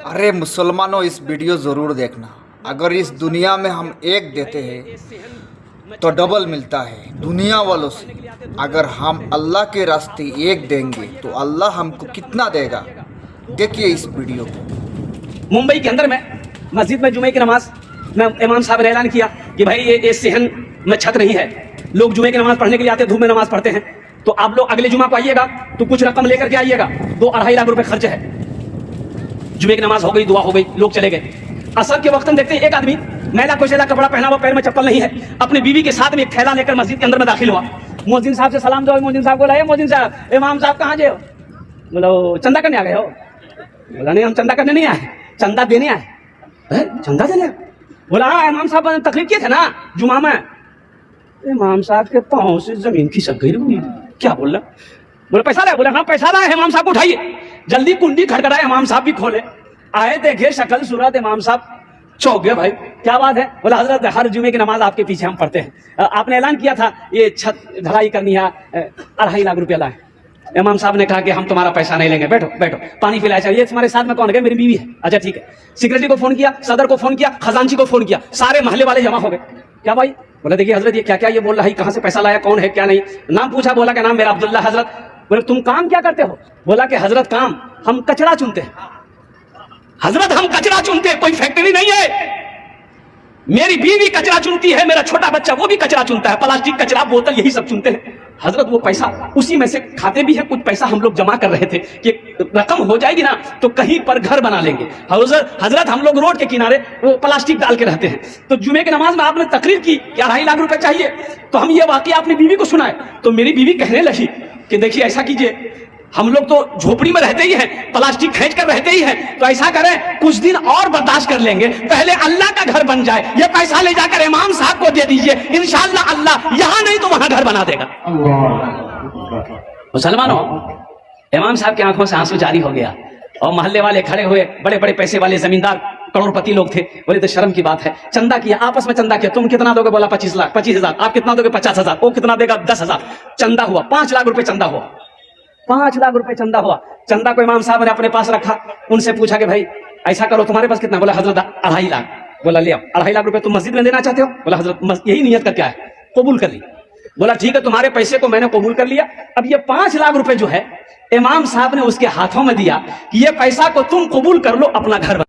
अरे मुसलमानों, इस वीडियो ज़रूर देखना। अगर इस दुनिया में हम एक देते हैं तो डबल मिलता है दुनिया वालों से। अगर हम अल्लाह के रास्ते एक देंगे तो अल्लाह हमको कितना देगा, देखिए इस वीडियो को। मुंबई के अंदर में मस्जिद में जुमे की नमाज में इमाम साहब ने ऐलान किया कि भाई ये सेहन में छत नहीं है, लोग जुमे की नमाज पढ़ने के लिए आते, धूप में नमाज पढ़ते हैं, तो आप लोग अगले जुमा को आइएगा तो कुछ रकम लेकर के आइएगा। 2-2.5 लाख रुपए खर्च है। जुमे की नमाज हो गई, दुआ हो गई, लोग चले गए। असर के वक्त हम देखते हैं एक आदमी मैला कुचैला कपड़ा पहना हुआ, पैर में चप्पल नहीं है, अपनी बीवी के साथ में एक थैला लेकर मस्जिद के अंदर में दाखिल हुआ। मुअज्जिन साहब से सलाम दो। मुअज्जिन साहब बोला, मुअज्जिन साहब, इमाम साहब कहाँ गए हो? बोलो चंदा करने आ गए हो? बोला नहीं, हम चंदा करने नहीं आए, चंदा देने आए। चंदा देने? बोला हाँ, इमाम साहब ने तकरीर किए थे ना जुमा में। इमाम साहब के पाँव से जमीन खिसक गई। क्या बोल रहा? बोले पैसा लाए? बोले हाँ पैसा लाए। इमाम साहब को उठाइए, जल्दी कुंडी खड़खड़ाए, इमाम साहब भी खोले, आए देखे शक्ल सूरत, इमाम साहब चौंक गए। भाई क्या बात है? बोला हजरत हर जुमे की नमाज आपके पीछे हम पढ़ते हैं, आपने ऐलान किया था ये छत ढलाई करनी है, 2.5 लाख रुपया लाए। इमाम साहब ने कहा कि हम तुम्हारा पैसा नहीं लेंगे, बैठो बैठो, पानी पिलाया चाहिए। तुम्हारे साथ में कौन है? मेरी बीवी है। अच्छा ठीक है। सेक्रेटरी को फोन किया, सदर को फोन किया, खजांची को फोन किया, सारे मोहल्ले वाले जमा हो गए। क्या भाई? बोला देखिए हजरत ये क्या क्या ये बोल रहा है, कहाँ से पैसा लाया, कौन है क्या नहीं। नाम पूछा, बोला कि नाम मेरा अब्दुल्ला। हजरत बोले तुम काम क्या करते हो? बोला कि हजरत काम हम कचरा चुनते हैं। हजरत हम कचरा चुनते हैं, कोई फैक्ट्री नहीं है। मेरी बीवी कचरा चुनती है, मेरा छोटा बच्चा वो भी कचरा चुनता है, प्लास्टिक कचरा बोतल यही सब चुनते हैं। हजरत वो पैसा उसी में से खाते भी है, कुछ पैसा हम लोग जमा कर रहे थे कि रकम हो जाएगी ना तो कहीं पर घर बना लेंगे। हजरत हम लोग रोड के किनारे वो प्लास्टिक डाल के रहते हैं। तो जुमे की नमाज में आपने तकरीर की कि 2.5 लाख रुपए चाहिए, तो हम ये वाकया अपनी बीवी को सुनाए, तो मेरी बीवी कहने लगी कि देखिए ऐसा कीजिए, हम लोग तो झोपड़ी में रहते ही हैं, प्लास्टिक खींच कर रहते ही हैं, तो ऐसा करें कुछ दिन और बर्दाश्त कर लेंगे, पहले अल्लाह का घर बन जाए, ये पैसा ले जाकर इमाम साहब को दे दीजिए, इंशाअल्लाह अल्लाह यहाँ नहीं तो वहां घर बना देगा। मुसलमानों, इमाम साहब की आंखों से आंसू जारी हो गया और मोहल्ले वाले खड़े हुए, बड़े बड़े पैसे वाले जमींदार करोड़पति लोग थे। बोले तो शर्म की बात है, चंदा किया, आपस में चंदा किया, तुम कितना दोगे? बोला 25 लाख, 25,000। आप कितना दोगे? 50,000। वो कितना देगा? 10,000। चंदा हुआ 5 लाख रुपए, चंदा हुआ 5 लाख रुपए चंदा हुआ। चंदा को इमाम साहब ने अपने पास रखा, उनसे पूछा कि भाई ऐसा करो, तुम्हारे पास कितना? बोला हजरत 2.5 लाख। बोला ले आओ, 2.5 लाख रुपए तुम मस्जिद में देना चाहते हो? बोला हजरत यही नियत का क्या है, कबूल कर ली। बोला ठीक है, तुम्हारे पैसे को मैंने कबूल कर लिया। अब ये 5 लाख रुपए जो है इमाम साहब ने उसके हाथों में दिया कि ये पैसा को तुम कबूल कर लो, अपना घर